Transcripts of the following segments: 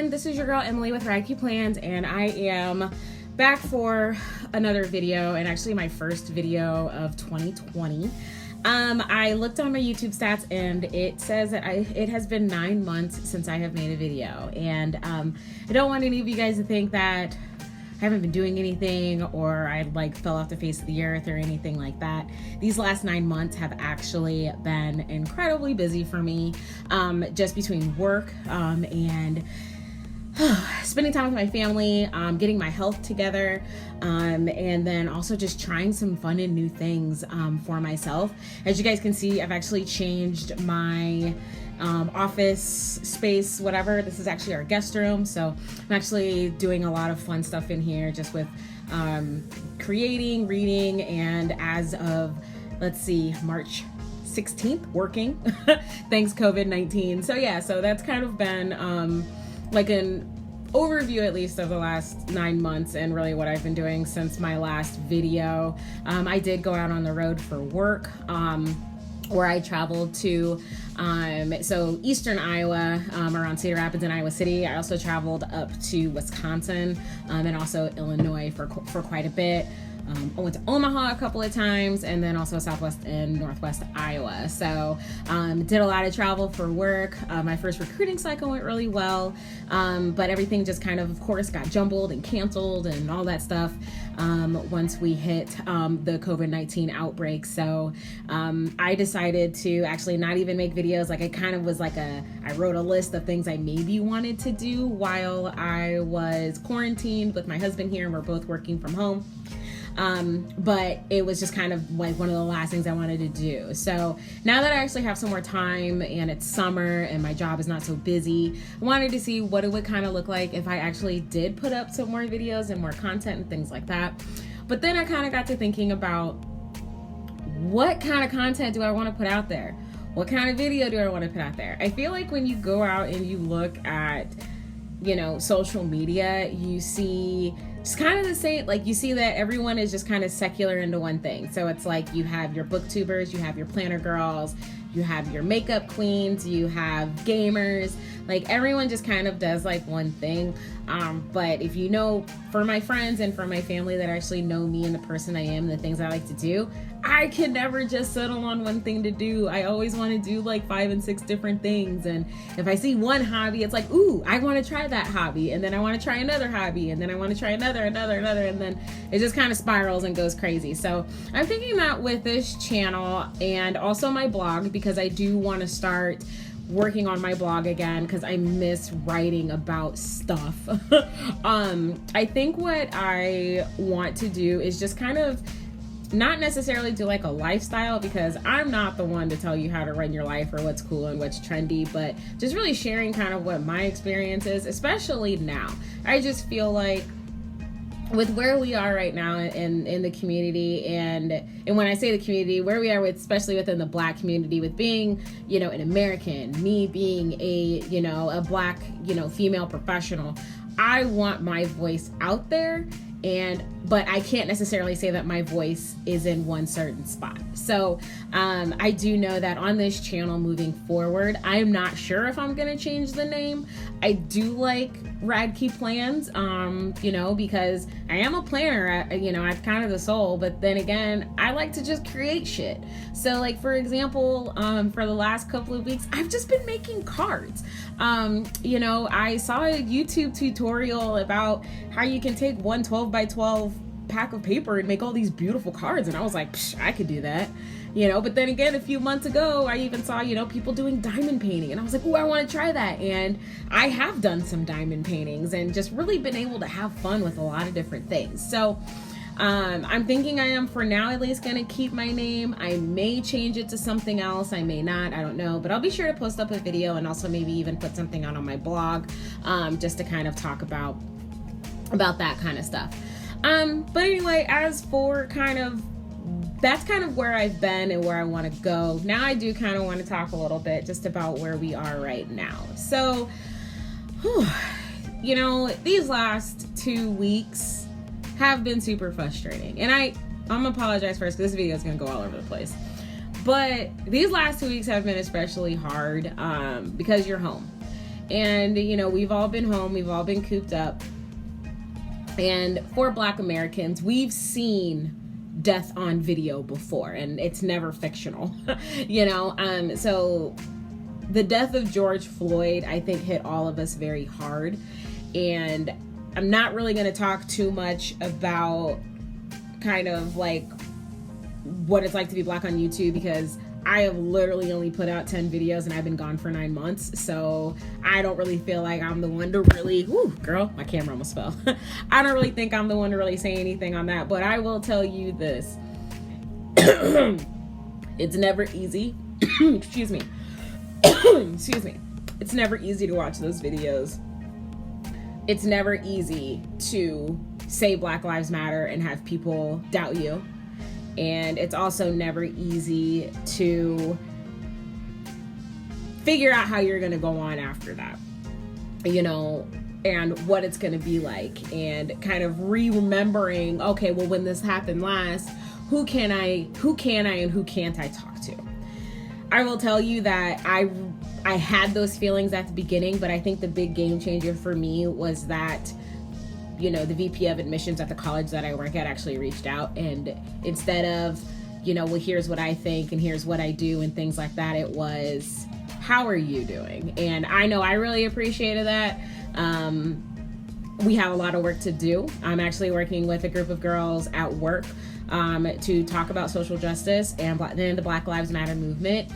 everyone, this is your girl Emily with Radkey Plans, and I am back for another video, and actually my first video of 2020. I looked on my YouTube stats and it says that it has been 9 months since I have made a video, and I don't want any of you guys to think that I haven't been doing anything or I fell off the face of the earth or anything like that. These last 9 months have actually been incredibly busy for me, just between work and spending time with my family, getting my health together, and then also just trying some fun and new things for myself. As you guys can see, I've actually changed my office space, whatever. This is actually our guest room, so I'm actually doing a lot of fun stuff in here, just with creating, reading, and as of, let's see, March 16th, working, thanks COVID-19. So yeah, so that's kind of been like an overview, at least, of the last 9 months and really what I've been doing since my last video. I did go out on the road for work, where I traveled to so eastern Iowa, around Cedar Rapids and Iowa City. I also traveled up to Wisconsin, and also Illinois for quite a bit. I went to Omaha a couple of times, and then also Southwest and Northwest Iowa. So did a lot of travel for work. My first recruiting cycle went really well, but everything just kind of course, got jumbled and canceled and all that stuff once we hit the COVID-19 outbreak. So I decided to actually not even make videos. Like, I kind of was like I wrote a list of things I maybe wanted to do while I was quarantined with my husband here, and we're both working from home. But it was just kind of like one of the last things I wanted to do. So now that I actually have some more time and it's summer and my job is not so busy, I wanted to see what it would kind of look like if I actually did put up some more videos and more content and things like that. But then I kind of got to thinking about, what kind of content do I want to put out there? What kind of video do I want to put out there? I feel like when you go out and you look at, social media, you see just kind of the same, like, you see that everyone is just kind of secular into one thing. So it's like, you have your booktubers, you have your planner girls, you have your makeup queens, you have gamers, like everyone just kind of does like one thing. But if you know, for my friends and for my family that actually know me and the person I am, the things I like to do, I can never just settle on one thing to do. I always want to do like 5 and 6 different things. And if I see one hobby, it's like, ooh, I want to try that hobby. And then I want to try another hobby. And then I want to try another. And then it just kind of spirals and goes crazy. So I'm thinking that with this channel and also my blog, because I do want to start working on my blog again, because I miss writing about stuff. I think what I want to do is just kind of not necessarily do like a lifestyle, because I'm not the one to tell you how to run your life or what's cool and what's trendy, but just really sharing kind of what my experience is, especially now. I just feel like with where we are right now in the community, and when I say the community, where we are with, especially within the Black community, with being, an American, me being a Black, female professional, I want my voice out there. But I can't necessarily say that my voice is in one certain spot. So I do know that on this channel moving forward, I'm not sure if I'm gonna change the name. I do like Radkey Plans, because I am a planner. I'm kind of the soul, but then again, I like to just create shit. So like, for example, for the last couple of weeks, I've just been making cards. I saw a YouTube tutorial about how you can take one 12 by 12 pack of paper and make all these beautiful cards, and I was like, psh, I could do that. But then again, a few months ago, I even saw, people doing diamond painting, and I was like, oh, I want to try that. And I have done some diamond paintings and just really been able to have fun with a lot of different things. So I'm thinking I am, for now at least, going to keep my name. I may change it to something else. I may not. I don't know. But I'll be sure to post up a video and also maybe even put something out on my blog, just to kind of talk about that kind of stuff. But anyway, as for that's kind of where I've been and where I want to go. Now I do kind of want to talk a little bit just about where we are right now. So, these last 2 weeks have been super frustrating. And I'm gonna apologize first, because this video is gonna go all over the place. But these last 2 weeks have been especially hard because you're home. And, you know, we've all been home, we've all been cooped up. And for Black Americans, we've seen death on video before, and it's never fictional, you know? So the death of George Floyd, I think, hit all of us very hard. And I'm not really going to talk too much about kind of like what it's like to be Black on YouTube, because I have literally only put out 10 videos and I've been gone for 9 months. So I don't really feel like I'm the one to really, girl, my camera almost fell. I don't really think I'm the one to really say anything on that, but I will tell you this. It's never easy. Excuse me. Excuse me. It's never easy to watch those videos. It's never easy to say Black Lives Matter and have people doubt you. And it's also never easy to figure out how you're going to go on after that, you know, and what it's going to be like, and kind of remembering, okay, well, when this happened last, who can I and who can't I talk to? I will tell you that I had those feelings at the beginning, but I think the big game changer for me was that, you know, the VP of admissions at the college that I work at actually reached out, and instead of, you know, well, here's what I think and here's what I do and things like that, it was, how are you doing? And I know I really appreciated that. We have a lot of work to do. I'm actually working with a group of girls at work to talk about social justice and the Black Lives Matter movement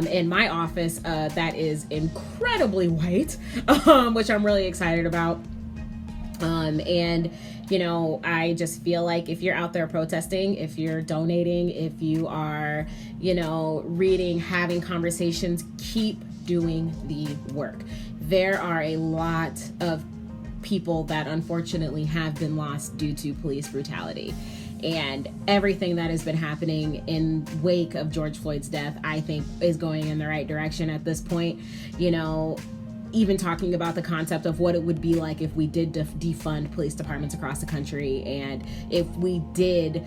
in my office that is incredibly white, which I'm really excited about. And, you know, I just feel like if you're out there protesting, if you're donating, if you are, you know, reading, having conversations, keep doing the work. There are a lot of people that unfortunately have been lost due to police brutality. And everything that has been happening in wake of George Floyd's death, I think, is going in the right direction at this point. You know, even talking about the concept of what it would be like if we did defund police departments across the country, and if we did,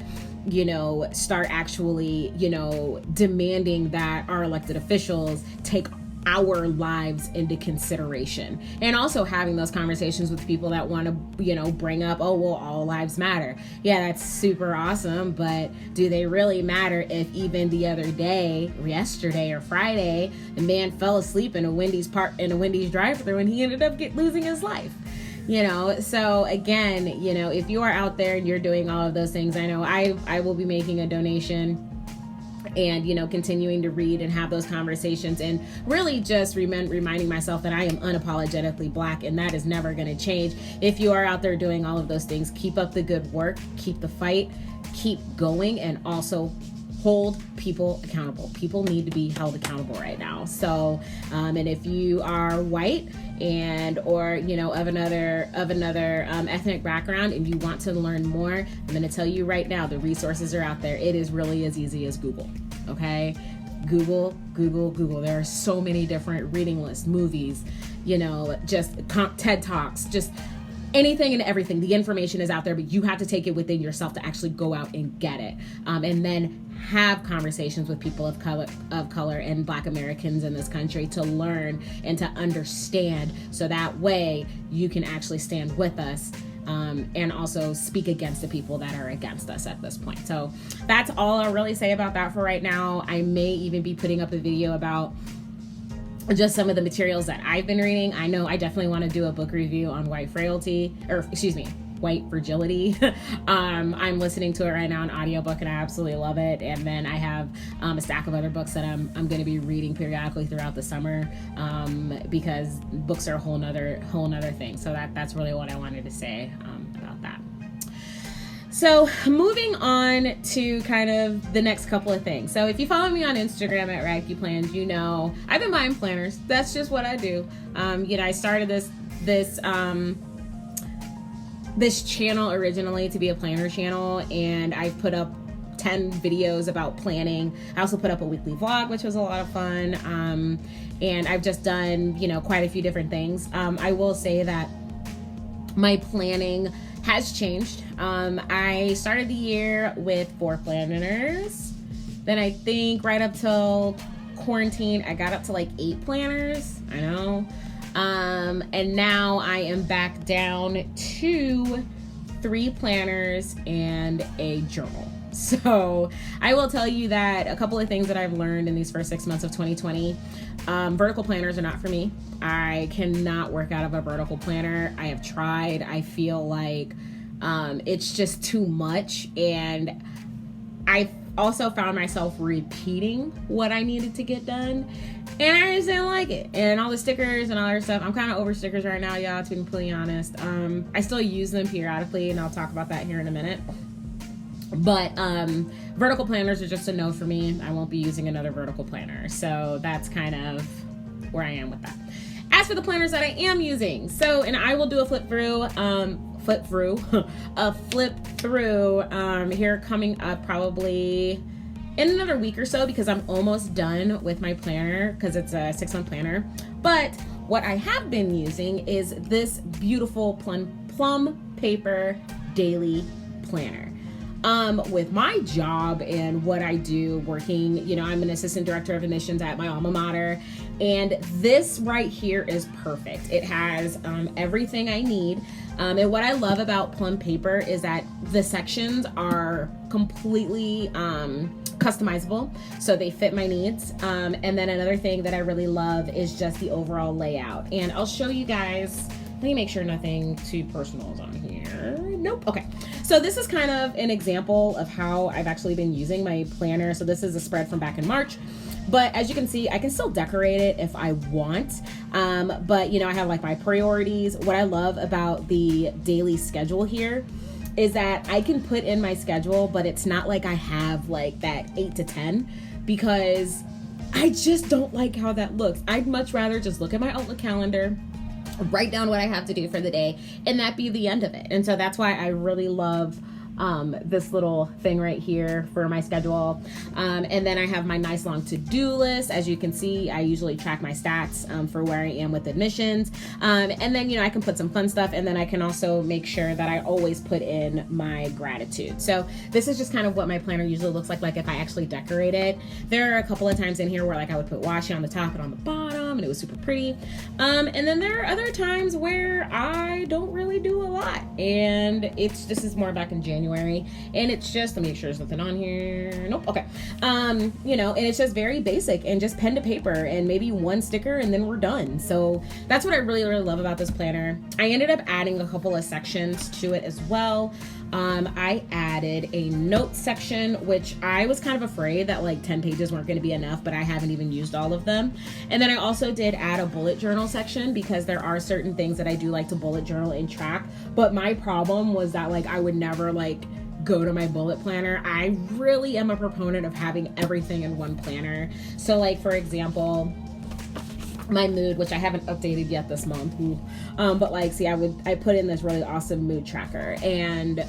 you know, start actually, you know, demanding that our elected officials take our lives into consideration, and also having those conversations with people that want to, you know, bring up, oh, well, all lives matter. Yeah, that's super awesome, but do they really matter if even the other day, yesterday or Friday, the man fell asleep in a Wendy's drive-thru and he ended up losing his life? You know, so again, you know, if you are out there and you're doing all of those things, I know I will be making a donation, and, you know, continuing to read and have those conversations, and really just reminding myself that I am unapologetically Black, and that is never going to change. If you are out there doing all of those things, keep up the good work, keep the fight, keep going, and also hold people accountable. People need to be held accountable right now. So, and if you are white and, or, you know, of another ethnic background, and you want to learn more, I'm going to tell you right now, the resources are out there. It is really as easy as Google. Okay. Google. There are so many different reading lists, movies, you know, just TED Talks, just anything and everything. The information is out there, but you have to take it within yourself to actually go out and get it. And then have conversations with people of color and Black Americans in this country to learn and to understand, so that way you can actually stand with us. And also speak against the people that are against us at this point. So that's all I'll really say about that for right now. I may even be putting up a video about just some of the materials that I've been reading. I know I definitely want to do a book review on white fragility. I'm listening to it right now on audiobook, and I absolutely love it. And then I have a stack of other books that I'm going to be reading periodically throughout the summer, because books are a whole nother thing. So that's really what I wanted to say about that. So moving on to kind of the next couple of things. So if you follow me on Instagram at Raggy Plans, you know I've been buying planners. That's just what I do. You know, I started this channel originally to be a planner channel, and I put up 10 videos about planning. I also put up a weekly vlog, which was a lot of fun. And I've just done, you know, quite a few different things. I will say that my planning has changed. I started the year with 4 planners. Then I think right up till quarantine, I got up to like 8 planners. I know. And now I am back down to 3 planners and a journal. So I will tell you that a couple of things that I've learned in these first 6 months of 2020, vertical planners are not for me. I cannot work out of a vertical planner. I have tried. I feel like it's just too much. And I also found myself repeating what I needed to get done. And I just didn't like it. And all the stickers and all that stuff. I'm kind of over stickers right now, y'all, to be completely honest. I still use them periodically, and I'll talk about that here in a minute. But vertical planners are just a no for me. I won't be using another vertical planner. So that's kind of where I am with that. As for the planners that I am using, and I will do a flip through here coming up probably in another week or so, because I'm almost done with my planner because it's a 6-month planner. But what I have been using is this beautiful plum paper daily planner. With my job and what I do working, I'm an assistant director of admissions at my alma mater, and this right here is perfect. It has everything I need. And what I love about plum paper is that the sections are completely customizable, so they fit my needs. And then another thing that I really love is just the overall layout. And I'll show you guys. Let me make sure nothing too personal is on here. Nope. Okay. So this is kind of an example of how I've actually been using my planner. So this is a spread from back in March. But as you can see, I can still decorate it if I want. But I have like my priorities. What I love about the daily schedule here is that I can put in my schedule, but it's not like I have like that 8 to 10, because I just don't like how that looks. I'd much rather just look at my Outlook calendar, write down what I have to do for the day, and that be the end of it. And so that's why I really love this little thing right here for my schedule. And then I have my nice long to-do list. As you can see, I usually track my stats for where I am with admissions. And then, I can put some fun stuff, and then I can also make sure that I always put in my gratitude. So this is just kind of what my planner usually looks like if I actually decorate it. There are a couple of times in here where like I would put washi on the top and on the bottom, and it was super pretty. And then there are other times where I don't really do a lot, and this is more back in January, and it's just, let me make sure there's nothing on here. Nope. Okay. And it's just very basic and just pen to paper and maybe one sticker, and then we're done. So that's what I really, really love about this planner. I ended up adding a couple of sections to it as well. I added a note section, which I was kind of afraid that like 10 pages weren't going to be enough, but I haven't even used all of them. And then I also did add a bullet journal section, because there are certain things that I do like to bullet journal and track. But my problem was that like I would never like go to my bullet planner. I really am a proponent of having everything in one planner. So like, for example, my mood, which I haven't updated yet this month, but like, see, I put in this really awesome mood tracker, and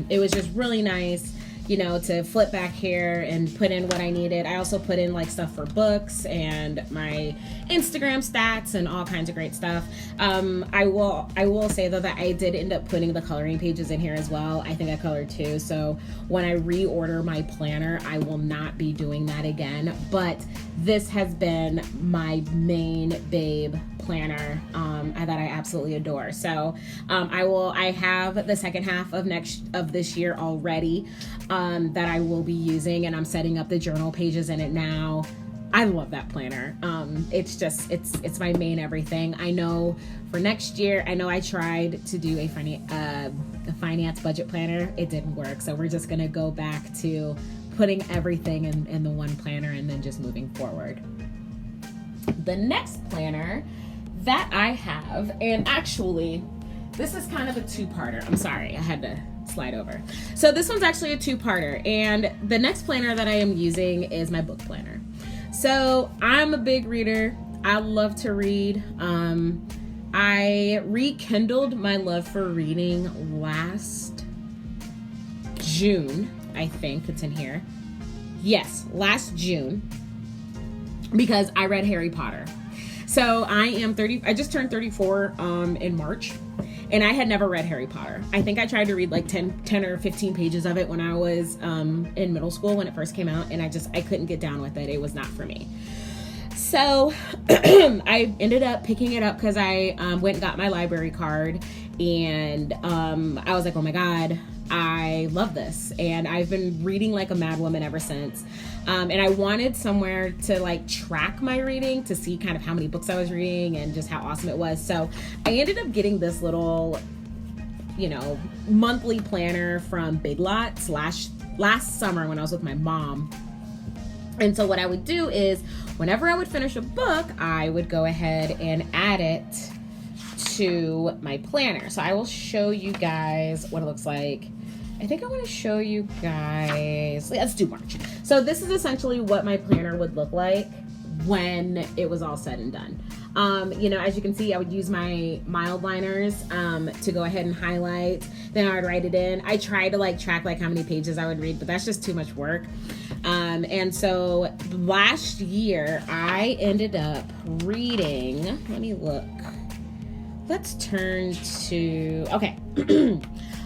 it was just really nice, to flip back here and put in what I needed. I also put in like stuff for books and my Instagram stats and all kinds of great stuff. I will say though that I did end up putting the coloring pages in here as well. I think I colored 2. So when I reorder my planner, I will not be doing that again. But this has been my main babe planner that I absolutely adore. So I have the second half of this year already that I will be using, and I'm setting up the journal pages in it now. I love that planner. It's my main everything. I know for next year, I tried to do a finance budget planner. It didn't work. So we're just gonna go back to putting everything in the one planner and then just moving forward. The next planner that I have, and actually this is kind of a 2-parter. I'm sorry, I had to slide over. So this one's actually a 2-parter, and the next planner that I am using is my book planner. So I'm a big reader. I love to read. I rekindled my love for reading last June. I think it's in here. Yes, last June, because I read Harry Potter. So I am 30. I just turned 34 in March, and I had never read Harry Potter. I think I tried to read like 10 or 15 pages of it when I was in middle school when it first came out, and I couldn't get down with it. It was not for me. So I ended up picking it up because I went and got my library card, and I was like, oh my God, I love this. And I've been reading like a mad woman ever since. And I wanted somewhere to like track my reading to see kind of how many books I was reading and just how awesome it was. So I ended up getting this little, you know, monthly planner from Big Lots last summer when I was with my mom. And so what I would do is whenever I would finish a book, I would go ahead and add it to my planner. So I will show you guys what it looks like. I think I want to show you guys, let's do March. So this is essentially what my planner would look like when it was all said and done. You know, as you can see, I would use my mild liners to go ahead and highlight. Then I would write it in. I try to like track like how many pages I would read, but that's just too much work. And so last year I ended up reading, let me look. Let's turn to, okay.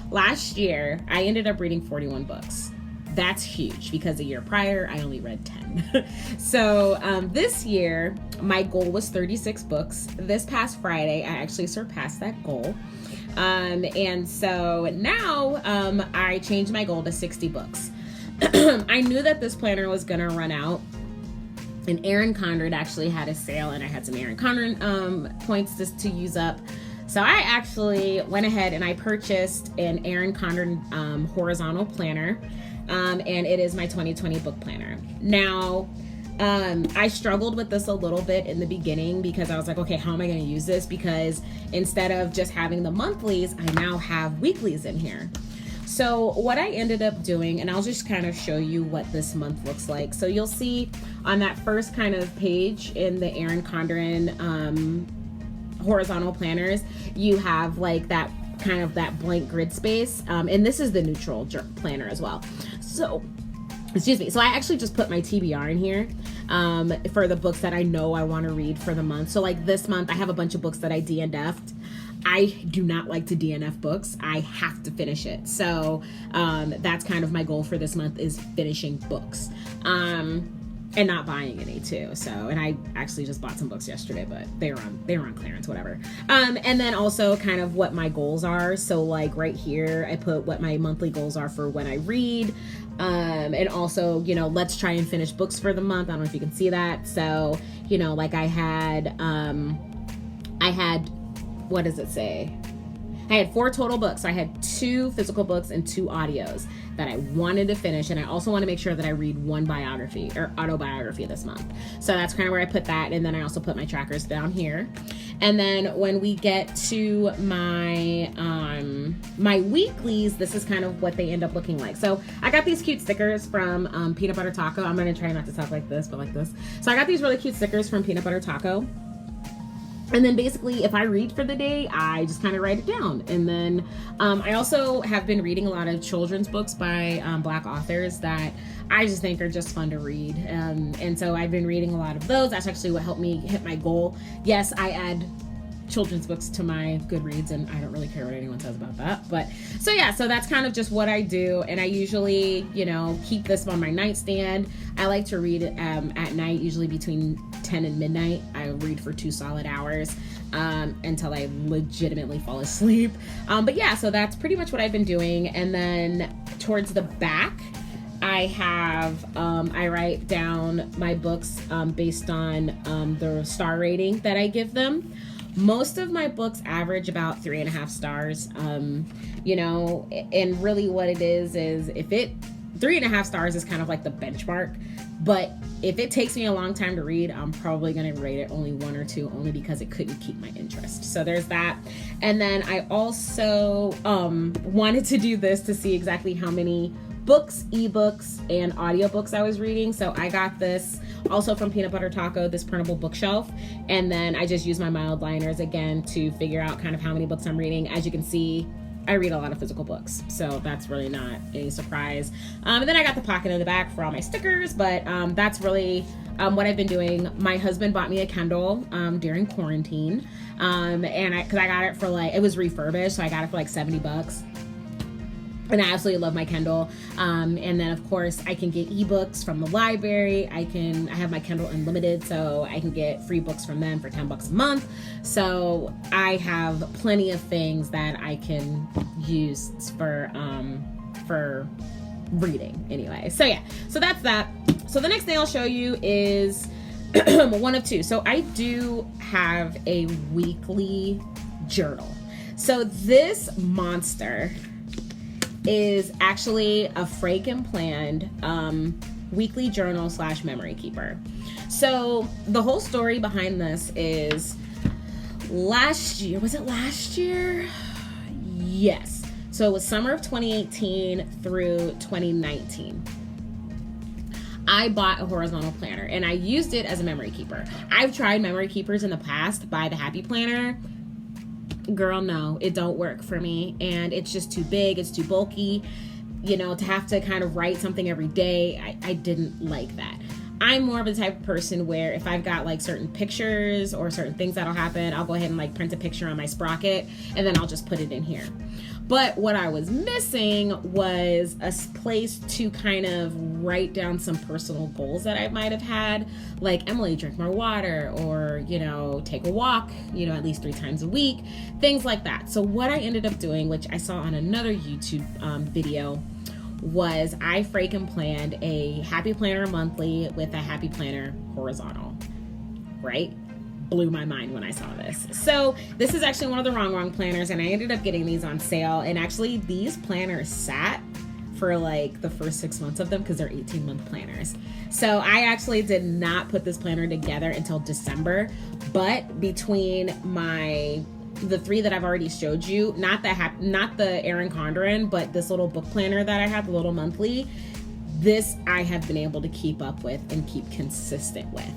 Last year I ended up reading 41 books. That's huge because the year prior I only read 10. So this year my goal was 36 books. This past Friday I actually surpassed that goal. And so now I changed my goal to 60 books. I knew that this planner was gonna run out, and Erin Condren actually had a sale, and I had some Erin Condren points to use up. So I actually went ahead and I purchased an Erin Condren horizontal planner, and it is my 2020 book planner. Now, I struggled with this a little bit in the beginning because I was like, okay, how am I going to use this? Because instead of just having the monthlies, I now have weeklies in here. So what I ended up doing, and I'll just kind of show you what this month looks like. So you'll see on that first kind of page in the Erin Condren horizontal planners, you have like that kind of that blank grid space. And this is the neutral planner as well. So, excuse me. So I actually just put my TBR in here for the books that I know I want to read for the month. So like this month, I have a bunch of books that I DNF'd. I do not like to DNF books. I have to finish it. So that's kind of my goal for this month, is finishing books. And not buying any too. So, and I actually just bought some books yesterday, but they were on clearance, whatever. And then also kind of what my goals are. So like right here, I put what my monthly goals are for when I read. And also, you know, let's try and finish books for the month. I don't know if you can see that. So, you know, like I had, what does it say? I had 4 total books. So I had 2 physical books and 2 audios that I wanted to finish. And I also want to make sure that I read 1 biography or autobiography this month. So that's kind of where I put that. And then I also put my trackers down here. And then when we get to my my weeklies, this is kind of what they end up looking like. So I got these cute stickers from Peanut Butter Taco. I'm going to try not to talk like this, but like this. So I got these really cute stickers from Peanut Butter Taco. And then basically, if I read for the day, I just kind of write it down. And then I also have been reading a lot of children's books by Black authors that I just think are just fun to read. And so I've been reading a lot of those. That's actually what helped me hit my goal. Yes, I add children's books to my Goodreads, and I don't really care what anyone says about that. But so yeah, so that's kind of just what I do. And I usually, you know, keep this on my nightstand. I like to read at night, usually between 10 and midnight. I read for 2 solid hours until I legitimately fall asleep. But yeah, so that's pretty much what I've been doing. And then towards the back, I have, I write down my books based on the star rating that I give them. Most of my books average about 3.5 stars, you know, and really what it is if it, 3.5 stars is kind of like the benchmark, but if it takes me a long time to read, I'm probably going to rate it only 1 or 2, only because it couldn't keep my interest. So there's that. And then I also wanted to do this to see exactly how many books, ebooks, and audiobooks I was reading. So I got this also from Peanut Butter Taco, this printable bookshelf. And then I just use my mild liners again to figure out kind of how many books I'm reading. As you can see, I read a lot of physical books, so that's really not any surprise. And then I got the pocket in the back for all my stickers, but that's really what I've been doing. My husband bought me a Kindle during quarantine, and because I got it for like, it was refurbished, so I got it for like $70. And I absolutely love my Kindle. And then of course I can get ebooks from the library. I have my Kindle Unlimited, so I can get free books from them for $10 a month. So I have plenty of things that I can use for reading anyway. So yeah, so that's that. So the next thing I'll show you is one of two. So I do have a weekly journal. So this monster is actually a freaking planned weekly journal / memory keeper. So the whole story behind this is last year. Was it last year? Yes. So it was summer of 2018 through 2019. I bought a horizontal planner and I used it as a memory keeper. I've tried memory keepers in the past by the Happy Planner. Girl, no, it don't work for me, and it's just too big, it's too bulky, you know, to have to kind of write something every day. I didn't like that. I'm more of the type of person where if I've got like certain pictures or certain things that'll happen, I'll go ahead and like print a picture on my Sprocket and then I'll just put it in here. But what I was missing was a place to kind of write down some personal goals that I might have had, like Emily, drink more water, or, you know, take a walk, you know, at least 3 times a week, things like that. So what I ended up doing, which I saw on another YouTube video, was I freaking planned a Happy Planner monthly with a Happy Planner horizontal, right? Blew my mind when I saw this. So this is actually one of the wrong planners, and I ended up getting these on sale. And actually these planners sat for like the first 6 months of them because they're 18-month planners. So I actually did not put this planner together until December, but between the 3 that I've already showed you, not the Erin Condren, but this little book planner that I have, the little monthly, this I have been able to keep up with and keep consistent with.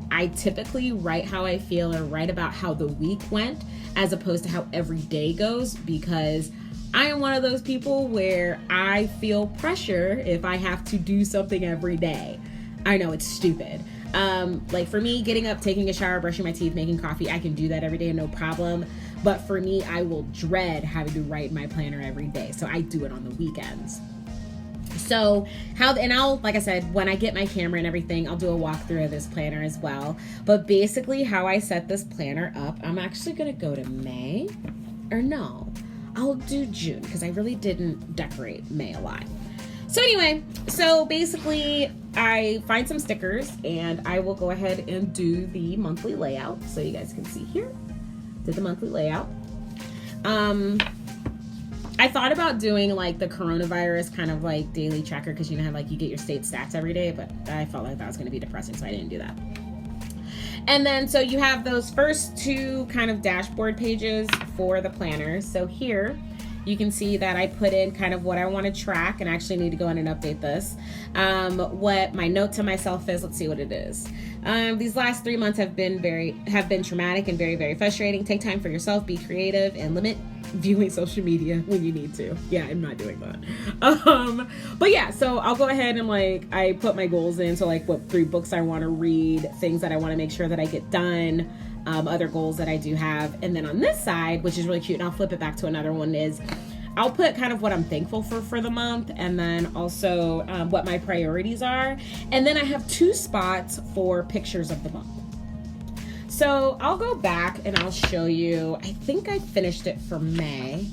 I typically write how I feel or write about how the week went as opposed to how every day goes, because I am one of those people where I feel pressure if I have to do something every day. I know it's stupid. Like for me, getting up, taking a shower, brushing my teeth, making coffee, I can do that every day, no problem. But for me, I will dread having to write my planner every day. So I do it on the weekends. So like I said, when I get my camera and everything, I'll do a walkthrough of this planner as well. But basically how I set this planner up, I'm actually going to go to May, or no, I'll do June because I really didn't decorate May a lot. So anyway, so basically I find some stickers and I will go ahead and do the monthly layout. So you guys can see here, did the monthly layout. I thought about doing like the coronavirus kind of like daily tracker, because you know how like you get your state stats every day, but I felt like that was going to be depressing, so I didn't do that. And then so you have those first 2 kind of dashboard pages for the planner. So here you can see that I put in kind of what I want to track, and I actually need to go in and update this. What my note to myself is, let's see what it is. These last 3 months have been traumatic and very, very frustrating. Take time for yourself, be creative, and limit viewing social media when you need to. Yeah, I'm not doing that. But yeah, so I'll go ahead and like, I put my goals in. So like what 3 books I want to read, things that I want to make sure that I get done, other goals that I do have. And then on this side, which is really cute, and I'll flip it back to another one, is I'll put kind of what I'm thankful for the month, and then also what my priorities are. And then I have 2 spots for pictures of the month. So I'll go back and I'll show you. I think I finished it for May.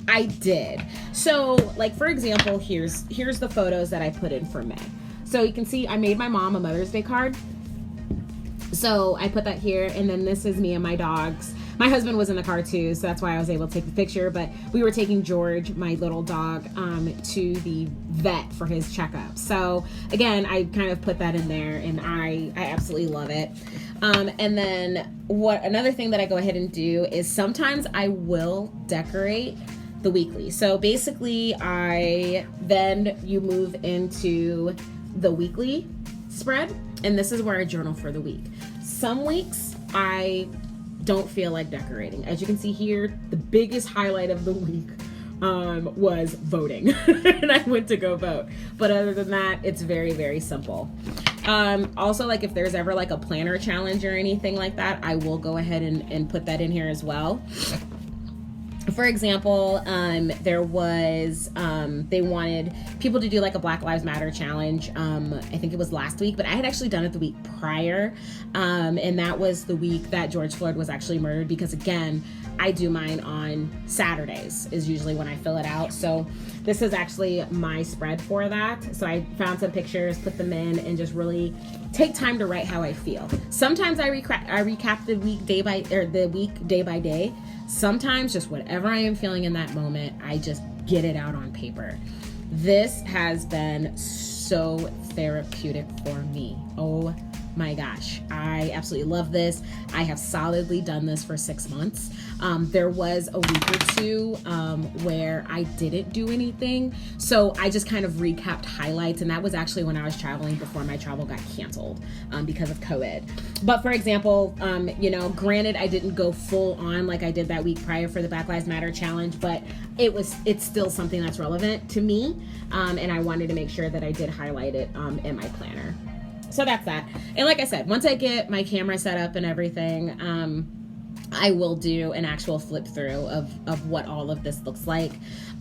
I did. So like, for example, here's the photos that I put in for May. So you can see I made my mom a Mother's Day card. So I put that here, and then this is me and my dogs. My husband was in the car too, so that's why I was able to take the picture, but we were taking George, my little dog, to the vet for his checkup. So again, I kind of put that in there, and I absolutely love it. And then another thing that I go ahead and do is sometimes I will decorate the weekly. So basically you move into the weekly spread, and this is where I journal for the week. Some weeks I don't feel like decorating. As you can see here, the biggest highlight of the week was voting. And I went to go vote. But other than that, it's very, very simple. Also, like if there's ever like a planner challenge or anything like that, I will go ahead and put that in here as well. For example, there was, they wanted people to do like a Black Lives Matter challenge. I think it was last week, but I had actually done it the week prior. And that was the week that George Floyd was actually murdered, because again, I do mine on Saturdays is usually when I fill it out. So this is actually my spread for that. So I found some pictures, put them in, and just really take time to write how I feel. Sometimes I recap the week day by day. Sometimes just whatever I am feeling in that moment, I just get it out on paper. This has been so therapeutic for me. Oh my gosh, I absolutely love this. I have solidly done this for 6 months. There was a week or two where I didn't do anything. So I just kind of recapped highlights. And that was actually when I was traveling before my travel got canceled because of COVID. But for example, you know, granted, I didn't go full on like I did that week prior for the Black Lives Matter challenge, but it's still something that's relevant to me. And I wanted to make sure that I did highlight it in my planner. So that's that. And like I said, once I get my camera set up and everything, I will do an actual flip through of what all of this looks like.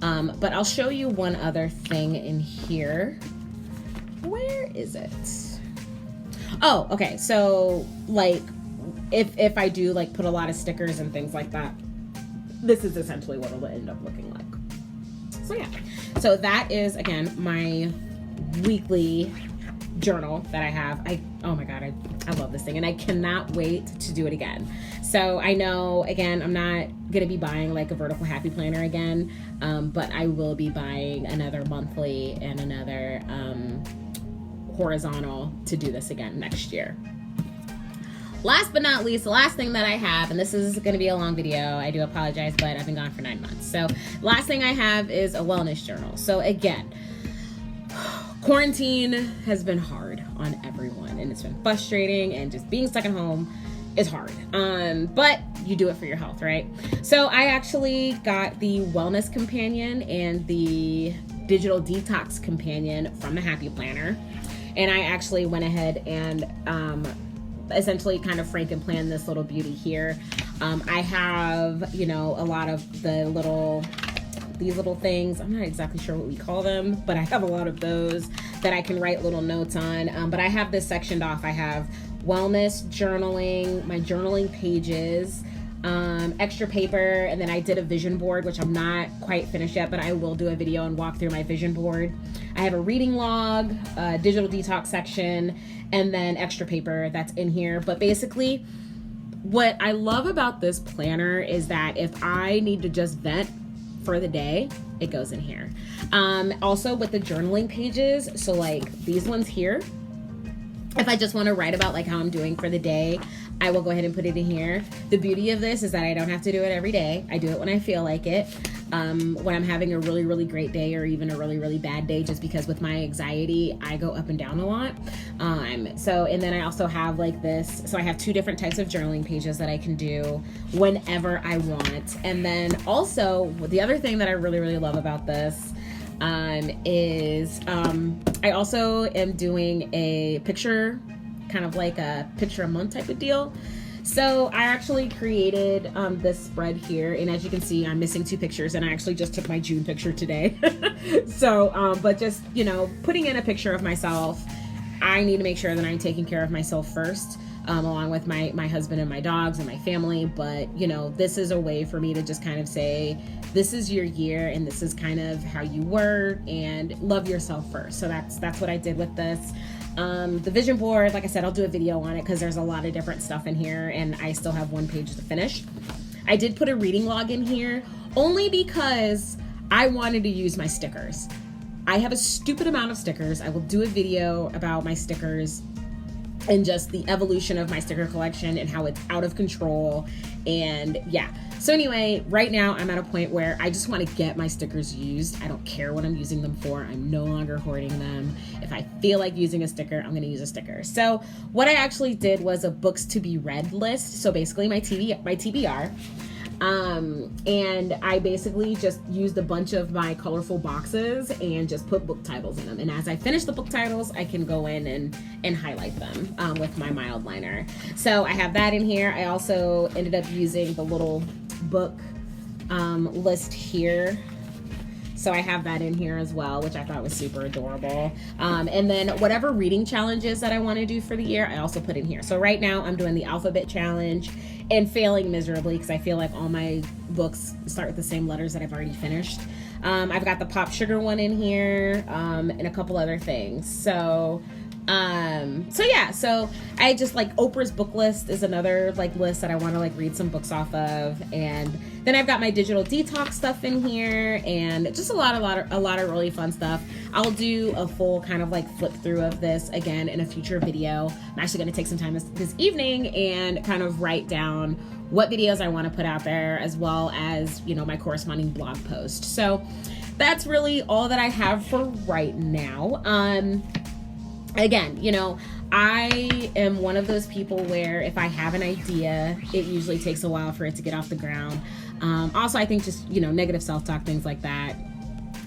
But I'll show you one other thing in here. Where is it? Oh, okay. So like if I do like put a lot of stickers and things like that, this is essentially what it'll end up looking like. So yeah. So that is, again, my weekly journal that I have. Oh my God, I love this thing, and I cannot wait to do it again. So I know, again, I'm not gonna be buying like a vertical happy planner again, but I will be buying another monthly and another horizontal to do this again next year. Last but not least, the last thing that I have, and this is going to be a long video, I do apologize, but I've been gone for 9 months. So last thing I have is a wellness journal. So again, quarantine has been hard on everyone, and it's been frustrating, and just being stuck at home is hard. But you do it for your health, right? So I actually got the Wellness Companion and the Digital Detox Companion from the Happy Planner. And I actually went ahead and essentially kind of Franken-planned this little beauty here. I have, you know, a lot of these little things. I'm not exactly sure what we call them, but I have a lot of those that I can write little notes on. But I have this sectioned off. I have wellness, journaling, my journaling pages, extra paper, and then I did a vision board, which I'm not quite finished yet, but I will do a video and walk through my vision board. I have a reading log, a digital detox section, and then extra paper that's in here. But basically, what I love about this planner is that if I need to just vent for the day, it goes in here. Also with the journaling pages, so like these ones here, if I just want to write about like how I'm doing for the day, I will go ahead and put it in here. The beauty of this is that I don't have to do it every day. I do it when I feel like it. When I'm having a really, really great day, or even a really, really bad day, just because with my anxiety, I go up and down a lot. And then I also have like this. So I have 2 different types of journaling pages that I can do whenever I want. And then also the other thing that I really, really love about this is I also am doing a picture, kind of like a picture a month type of deal. So I actually created this spread here, and as you can see, I'm missing 2 pictures, and I actually just took my June picture today. So, but just, you know, putting in a picture of myself, I need to make sure that I'm taking care of myself first, along with my husband and my dogs and my family. But, you know, this is a way for me to just kind of say, this is your year, and this is kind of how you were, and love yourself first. So that's what I did with this. The vision board, like I said, I'll do a video on it because there's a lot of different stuff in here, and I still have 1 page to finish. I did put a reading log in here only because I wanted to use my stickers. I have a stupid amount of stickers. I will do a video about my stickers and just the evolution of my sticker collection and how it's out of control. And yeah. So anyway, right now I'm at a point where I just want to get my stickers used. I don't care what I'm using them for. I'm no longer hoarding them. If I feel like using a sticker, I'm going to use a sticker. So what I actually did was a books to be read list. So basically my TBR. And I basically just used a bunch of my colorful boxes and just put book titles in them. And as I finish the book titles, I can go in and highlight them with my mild liner. So I have that in here. I also ended up using the little book list here. So I have that in here as well, which I thought was super adorable. And then whatever reading challenges that I want to do for the year, I also put in here. So right now I'm doing the alphabet challenge and failing miserably because I feel like all my books start with the same letters that I've already finished. I've got the pop sugar one in here, and a couple other things. So yeah, so I just like Oprah's book list is another like list that I want to like read some books off of. And then I've got my digital detox stuff in here and just a lot of really fun stuff. I'll do a full kind of like flip through of this again in a future video. I'm actually going to take some time this evening and kind of write down what videos I want to put out there, as well as, you know, my corresponding blog post. So that's really all that I have for right now. Again, you know, I am one of those people where if I have an idea, it usually takes a while for it to get off the ground. Also, I think just, you know, negative self-talk, things like that,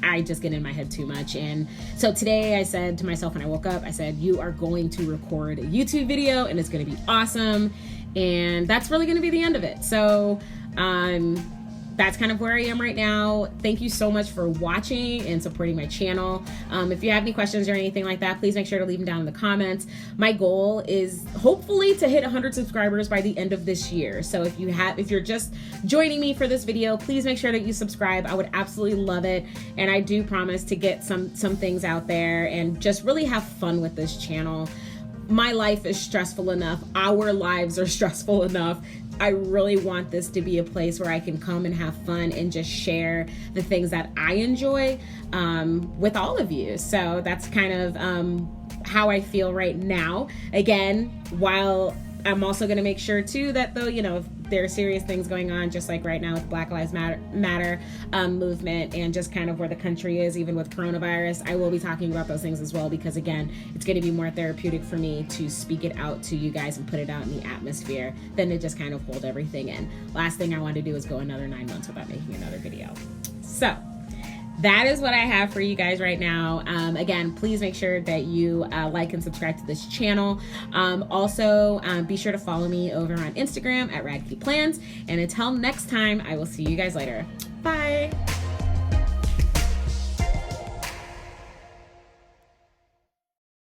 I just get in my head too much. And so today I said to myself when I woke up, I said, you are going to record a YouTube video and it's going to be awesome. And that's really going to be the end of it. So, that's kind of where I am right now. Thank you so much for watching and supporting my channel. If you have any questions or anything like that, please make sure to leave them down in the comments. My goal is hopefully to hit 100 subscribers by the end of this year. So if you're just joining me for this video, please make sure that you subscribe. I would absolutely love it. And I do promise to get some things out there and just really have fun with this channel. My life is stressful enough. Our lives are stressful enough. I really want this to be a place where I can come and have fun and just share the things that I enjoy with all of you. So that's kind of how I feel right now. Again, while I'm also going to make sure too that though, you know, if there are serious things going on, just like right now with Black Lives Matter movement and just kind of where the country is, even with coronavirus, I will be talking about those things as well, because again, it's going to be more therapeutic for me to speak it out to you guys and put it out in the atmosphere than to just kind of hold everything in. Last thing I want to do is go another 9 months without making another video. So that is what I have for you guys right now. Again, please make sure that you like and subscribe to this channel. Also, be sure to follow me over on Instagram at radkeyplans. And until next time, I will see you guys later. Bye.